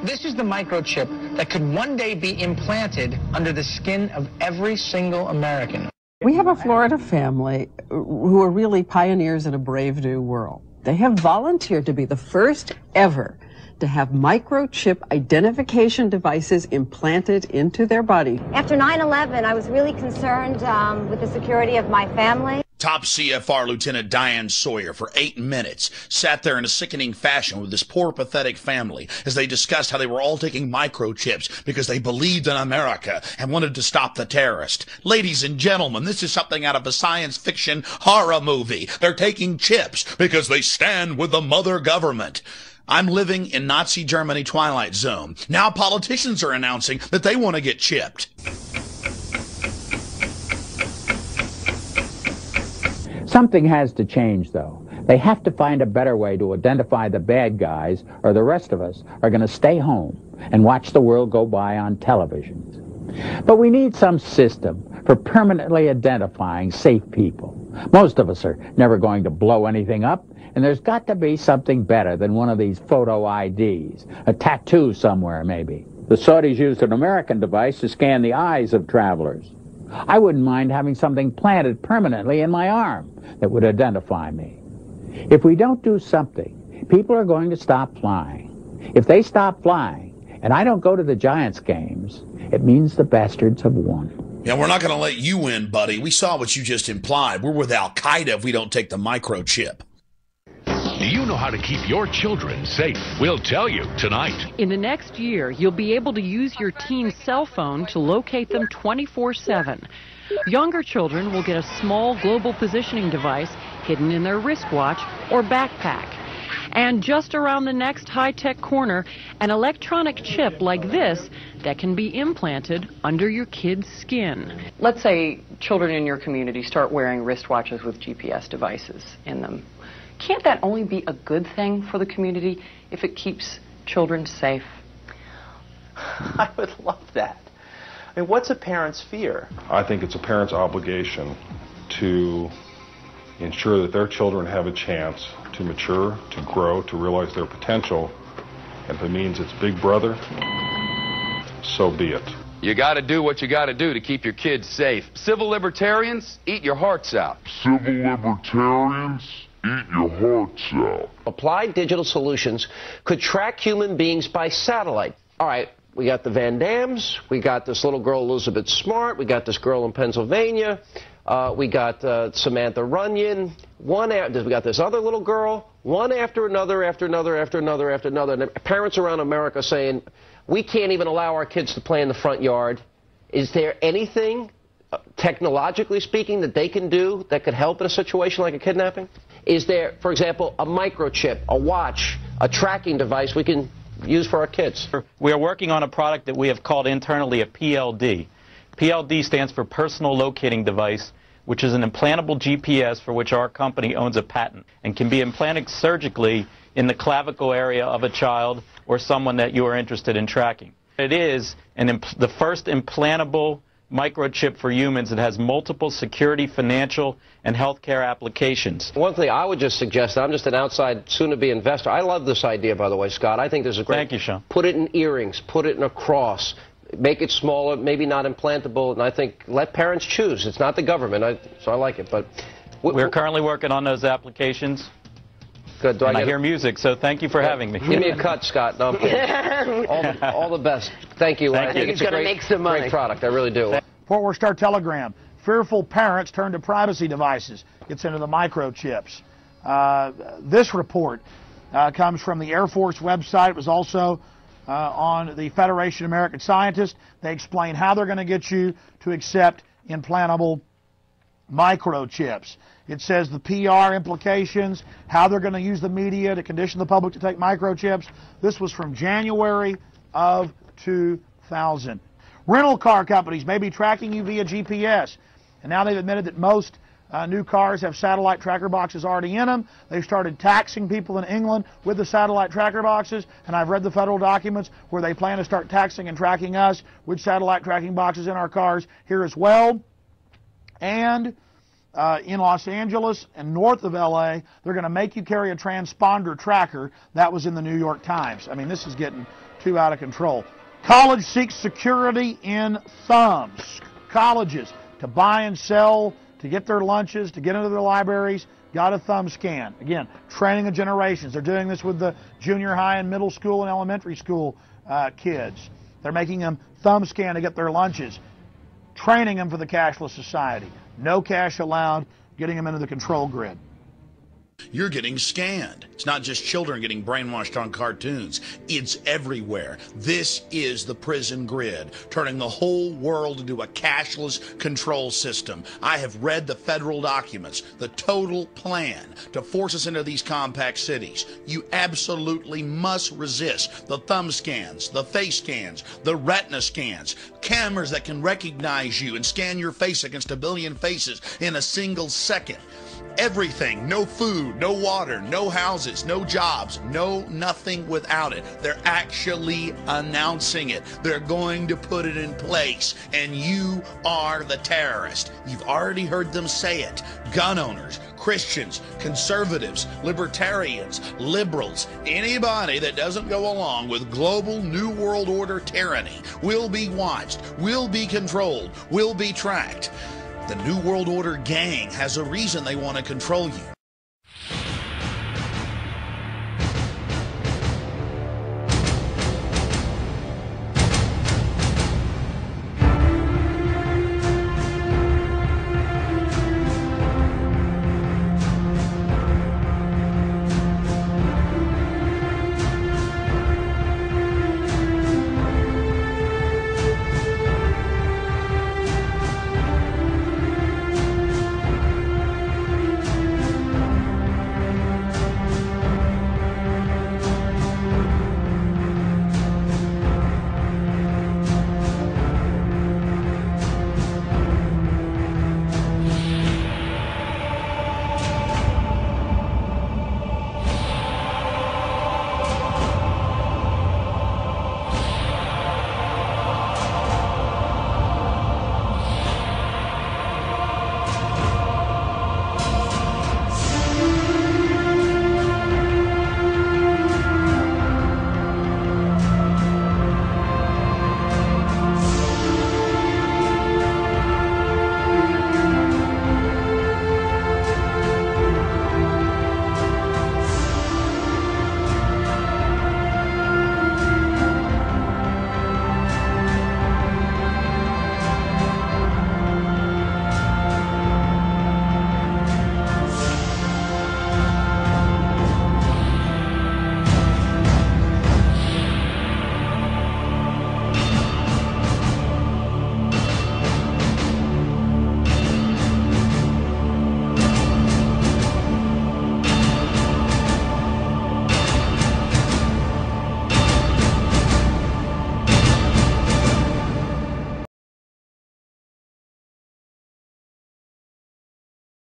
This is the microchip that could one day be implanted under the skin of every single American. We have a Florida family who are really pioneers in a brave new world. They have volunteered to be the first ever to have microchip identification devices implanted into their body. After 9/11, I was really concerned with the security of my family. Top CFR Lieutenant Diane Sawyer for 8 minutes sat there in a sickening fashion with this poor, pathetic family as they discussed how they were all taking microchips because they believed in America and wanted to stop the terrorist. Ladies and gentlemen, this is something out of a science fiction horror movie. They're taking chips because they stand with the mother government. I'm living in Nazi Germany Twilight Zone. Now politicians are announcing that they want to get chipped. Something has to change, though. They have to find a better way to identify the bad guys, or the rest of us are going to stay home and watch the world go by on televisions. But we need some system for permanently identifying safe people. Most of us are never going to blow anything up, and there's got to be something better than one of these photo IDs, a tattoo somewhere maybe. The Saudis used an American device to scan the eyes of travelers. I wouldn't mind having something planted permanently in my arm that would identify me. If we don't do something, people are going to stop flying. If they stop flying, and I don't go to the Giants games, it means the bastards have won. Yeah, we're not going to let you win, buddy. We saw what you just implied. We're with Al-Qaeda if we don't take the microchip. Do you know how to keep your children safe? We'll tell you tonight. In the next year, you'll be able to use your teen's cell phone to locate them 24/7. Younger children will get a small global positioning device hidden in their wristwatch or backpack. And just around the next high-tech corner, an electronic chip like this that can be implanted under your kid's skin. Let's say children in your community start wearing wristwatches with GPS devices in them. Can't that only be a good thing for the community if it keeps children safe? I would love that. I mean, what's a parent's fear? I think it's a parent's obligation to ensure that their children have a chance to mature, to grow, to realize their potential. And if it means it's Big Brother, so be it. You got to do what you got to do to keep your kids safe. Civil libertarians, eat your hearts out. Civil libertarians, eat your hearts out. Applied digital solutions could track human beings by satellite. All right, we got the Van Dams, we got this little girl Elizabeth Smart, we got this girl in Pennsylvania, we got Samantha Runyon, we got this other little girl, one after another, after another, after another, after another. And parents around America saying, we can't even allow our kids to play in the front yard. Is there anything, technologically speaking, that they can do that could help in a situation like a kidnapping? Is there, for example, a microchip, a watch, a tracking device we can use for our kids? We are working on a product that we have called internally a PLD. PLD stands for Personal Locating Device, which is an implantable GPS for which our company owns a patent and can be implanted surgically in the clavicle area of a child or someone that you are interested in tracking. It is the first implantable microchip for humans that has multiple security, financial, and healthcare applications. One thing I would just suggest, I'm just an outside, soon-to-be investor. I love this idea, by the way, Scott. I think there's a great... Thank you, Sean. Put it in earrings, put it in a cross, make it smaller, maybe not implantable, and I think let parents choose. It's not the government, so I like it. But we're currently working on those applications. Good. And I hear music, so thank you for having me. Give me a cut, Scott. No, all the best. Thank you. Thank I think you. it's a great product. I really do. Fort Worth Star Telegram. Fearful parents turn to privacy devices. Gets into the microchips. This report comes from the Air Force website. It was also on the Federation of American Scientists. They explain how they're going to get you to accept implantable microchips. It says the PR implications, how they're going to use the media to condition the public to take microchips. This was from January of 2000. Rental car companies may be tracking you via GPS. And now they've admitted that most new cars have satellite tracker boxes already in them. They've started taxing people in England with the satellite tracker boxes. And I've read the federal documents where they plan to start taxing and tracking us with satellite tracking boxes in our cars here as well. And in Los Angeles and north of LA, they're going to make you carry a transponder tracker. That was in the New York Times. I mean, this is getting too out of control. College seeks security in thumbs. Colleges, to buy and sell, to get their lunches, to get into their libraries, got a thumb scan. Again, training of generations. They're doing this with the junior high and middle school and elementary school kids. They're making them thumb scan to get their lunches, training them for the cashless society. No cash allowed, getting them into the control grid. You're getting scanned. It's not just children getting brainwashed on cartoons. It's everywhere. This is the prison grid, turning the whole world into a cashless control system. I have read the federal documents, the total plan to force us into these compact cities. You absolutely must resist the thumb scans, the face scans, the retina scans, cameras that can recognize you and scan your face against a billion faces in a single second. Everything, no food, no water, no houses, no jobs, no nothing without it. They're actually announcing it. They're going to put it in place, and you are the terrorist. You've already heard them say it. Gun owners, Christians, conservatives, libertarians, liberals, anybody that doesn't go along with global New World Order tyranny will be watched, will be controlled, will be tracked. The New World Order gang has a reason they want to control you.